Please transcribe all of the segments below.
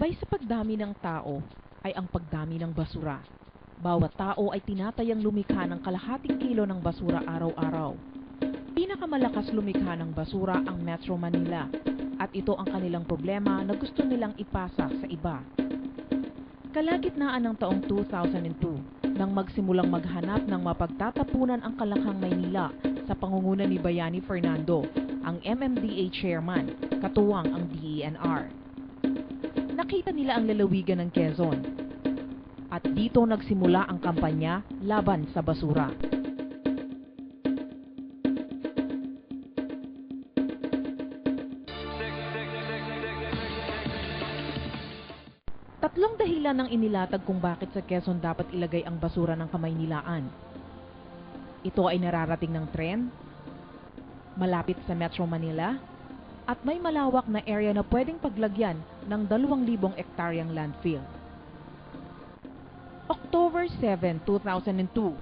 Gabay sa pagdami ng tao ay ang pagdami ng basura. Bawat tao ay tinatayang lumikha ng kalahating kilo ng basura araw-araw. Pinakamalakas lumikha ng basura ang Metro Manila at ito ang kanilang problema na gusto nilang ipasa sa iba. Kalagitnaan ng taong 2002 nang magsimulang maghanap ng mapagtatapunan ang Kalakhang, Maynila sa pangunguna ni Bayani Fernando, ang MMDA chairman, katuwang ang DENR. Nakita nila ang lalawigan ng Quezon at dito nagsimula ang kampanya laban sa basura. Tatlong dahilan ang inilatag kung bakit sa Quezon dapat ilagay ang basura ng Kamaynilaan. Ito ay nararating ng tren, malapit sa Metro Manila, at may malawak na area na pwedeng paglagyan ng 2,000 ektaryang landfill. October 7, 2002,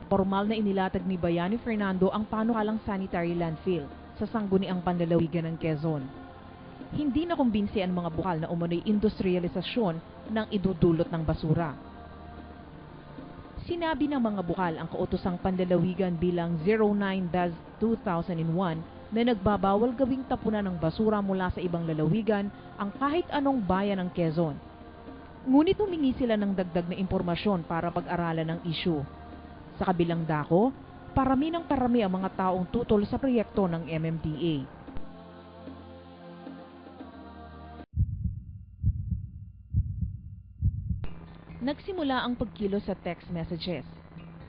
formal na inilatag ni Bayani Fernando ang panukalang sanitary landfill sa sangguniang panlalawigan ng Quezon. Hindi na kumbinsi ang mga bukal na umano'y industrialisasyon ng idudulot ng basura. Sinabi ng mga bukal ang kautosang panlalawigan bilang 09-2001 na nagbabawal gawing tapunan ng basura mula sa ibang lalawigan ang kahit anong bayan ng Quezon. Ngunit humingi sila ng dagdag na impormasyon para pag-aralan ng isyu. Sa kabilang dako, parami ng parami ang mga taong tutol sa proyekto ng MMDA. Nagsimula ang pagkilos sa text messages.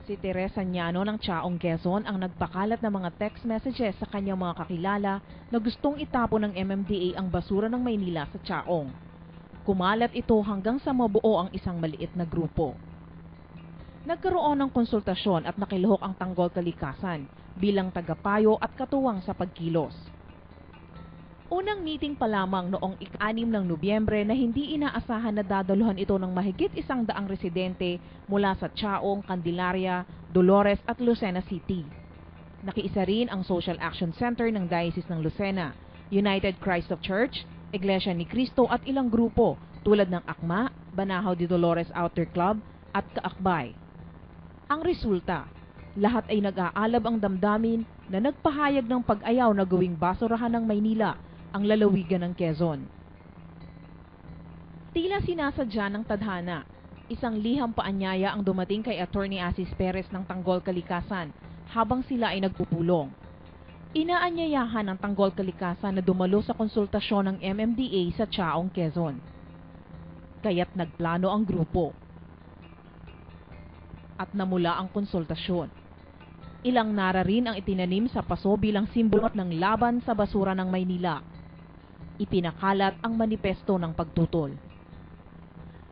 Si Teresa Ñano ng Chaong, Quezon ang nagpakalat ng mga text messages sa kanyang mga kakilala na gustong itapon ng MMDA ang basura ng Maynila sa Chaong. Kumalat ito hanggang sa mabuo ang isang maliit na grupo. Nagkaroon ng konsultasyon at nakilahok ang Tanggol Kalikasan bilang tagapayo at katuwang sa pagkilos. Unang meeting pa lamang noong 6 ng Nobyembre na hindi inaasahan na dadaluhan ito ng mahigit 100 residente mula sa Chaong, Candelaria, Dolores at Lucena City. Nakiisa rin ang Social Action Center ng Diocese ng Lucena, United Christ of Church, Iglesia ni Cristo at ilang grupo tulad ng Akma, Banahaw de Dolores Outer Club at Kaakbay. Ang resulta, lahat ay nag-aalab ang damdamin na nagpahayag ng pag-ayaw na gawing basurahan ng Maynila ang lalawigan ng Quezon. Tila sinasadya ng tadhana, isang liham paanyaya ang dumating kay Attorney Asis Perez ng Tanggol Kalikasan habang sila ay nagpupulong. Inaanyayahan ng Tanggol Kalikasan na dumalo sa konsultasyon ng MMDA sa Chaong, Quezon. Kaya't nagplano ang grupo. At namula ang konsultasyon. Ilang nara rin ang itinanim sa paso bilang simbolo ng laban sa basura ng Maynila. Ipinakalat ang manifesto ng pagtutol.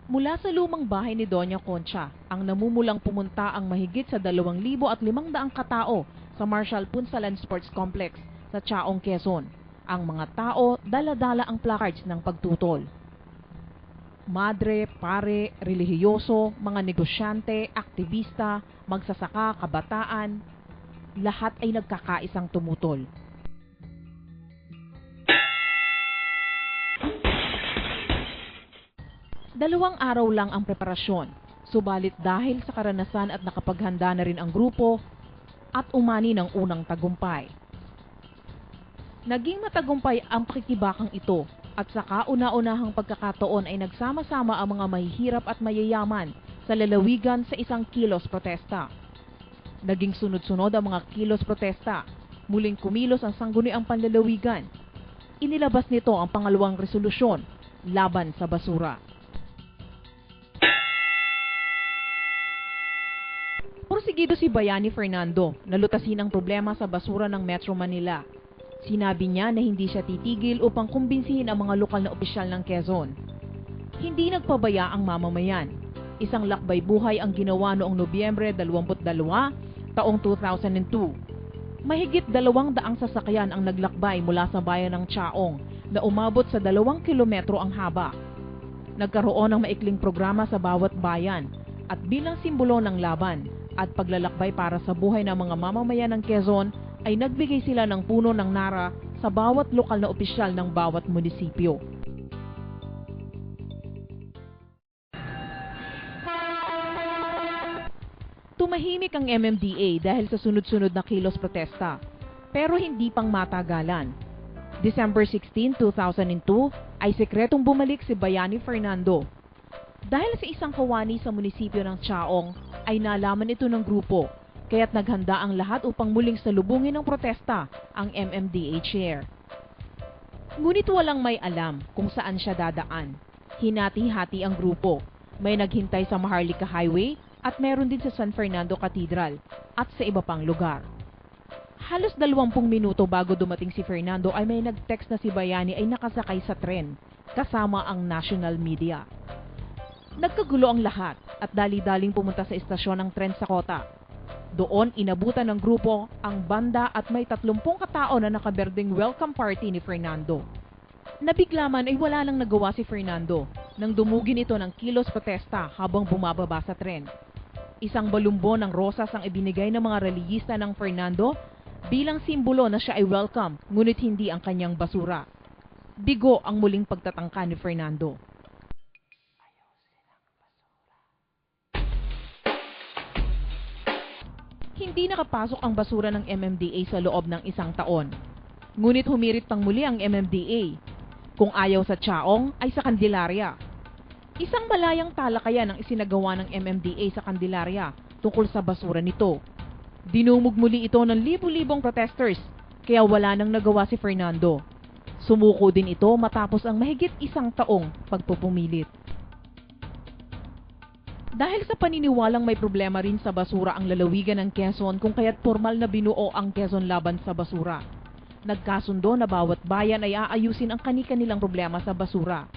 Mula sa lumang bahay ni Doña Concha, ang namumulang pumunta ang mahigit sa 2,500 katao sa Marshal Punsalan Sports Complex sa Chaong, Quezon. Ang mga tao dala-dala ang placards ng pagtutol. Madre, pare, relihiyoso, mga negosyante, aktivista, magsasaka, kabataan, lahat ay nagkakaisang tumutol. Dalawang araw lang ang preparasyon, subalit dahil sa karanasan at nakapaghanda na rin ang grupo at umani ng unang tagumpay. Naging matagumpay ang pakikibakang ito at sa kauna-unahang pagkakataon ay nagsama-sama ang mga mahihirap at mayayaman sa lalawigan sa isang kilos protesta. Naging sunod-sunod ang mga kilos protesta, muling kumilos ang sangguniang panlalawigan. Inilabas nito ang pangalawang resolusyon, laban sa basura. Porsigido si Bayani Fernando na lutasin ang problema sa basura ng Metro Manila. Sinabi niya na hindi siya titigil upang kumbinsihin ang mga lokal na opisyal ng Quezon. Hindi nagpabaya ang mamamayan. Isang lakbay buhay ang ginawa noong Nobyembre 22, taong 2002. Mahigit 200 sasakyan ang naglakbay mula sa bayan ng Chaong na umabot sa 2 kilometro ang haba. Nagkaroon ng maikling programa sa bawat bayan at bilang simbolo ng laban at paglalakbay para sa buhay ng mga mamamayan ng Quezon ay nagbigay sila ng puno ng nara sa bawat lokal na opisyal ng bawat munisipyo. Tumahimik ang MMDA dahil sa sunod-sunod na kilos protesta, pero hindi pang matagalan. December 16, 2002 ay sekretong bumalik si Bayani Fernando. Dahil sa isang kawani sa munisipyo ng Chaong ay nalaman ito ng grupo, kaya't naghanda ang lahat upang muling salubungin ng protesta ang MMDA chair. Ngunit walang may alam kung saan siya dadaan. Hinati-hati ang grupo. May naghintay sa Maharlika Highway at meron din sa San Fernando Cathedral at sa iba pang lugar. Halos 20 minuto bago dumating si Fernando ay may nag-text na si Bayani ay nakasakay sa tren kasama ang national media. Nagkagulo ang lahat at dali-daling pumunta sa istasyon ng tren sa Kota. Doon inabutan ng grupo ang banda at may 30 katao na nakaberdeng welcome party ni Fernando. Nabigla man ay wala nang nagawa si Fernando nang dumugin ito ng kilos protesta habang bumababa sa tren. Isang balumbo ng rosas ang ibinigay ng mga reliyista ng Fernando bilang simbolo na siya ay welcome, ngunit hindi ang kanyang basura. Bigo ang muling pagtatangka ni Fernando. Hindi nakapasok ang basura ng MMDA sa loob ng isang taon. Ngunit humirit pang muli ang MMDA. Kung ayaw sa Chaong ay sa Candelaria. Isang malayang talakayan ang isinagawa ng MMDA sa Candelaria tungkol sa basura nito. Dinumog muli ito ng libu-libong protesters, kaya wala nang nagawa si Fernando. Sumuko din ito matapos ang mahigit isang taong pagpupumilit. Dahil sa paniniwalang may problema rin sa basura ang lalawigan ng Quezon kung kaya't formal na binuo ang Quezon Laban sa Basura. Nagkasundo na bawat bayan ay aayusin ang kani-kanilang problema sa basura.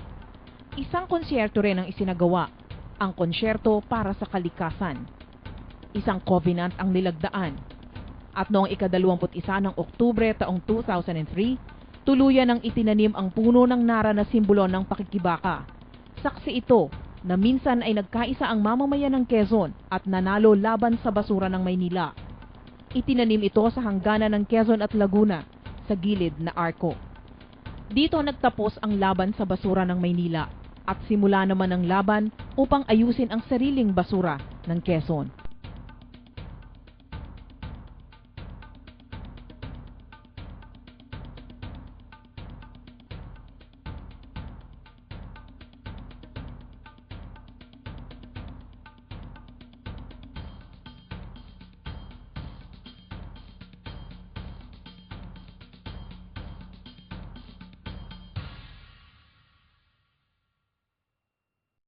Isang konsyerto rin ang isinagawa, ang konsyerto para sa kalikasan. Isang covenant ang nilagdaan. At noong ika-21 ng Oktubre taong 2003, tuluyan ang itinanim ang puno ng nara na simbolo ng pakikibaka. Saksi ito na minsan ay nagkaisa ang mamamayan ng Quezon at nanalo laban sa basura ng Maynila. Itinanim ito sa hangganan ng Quezon at Laguna sa gilid na arko. Dito nagtapos ang laban sa basura ng Maynila at simula naman ang laban upang ayusin ang sariling basura ng Quezon.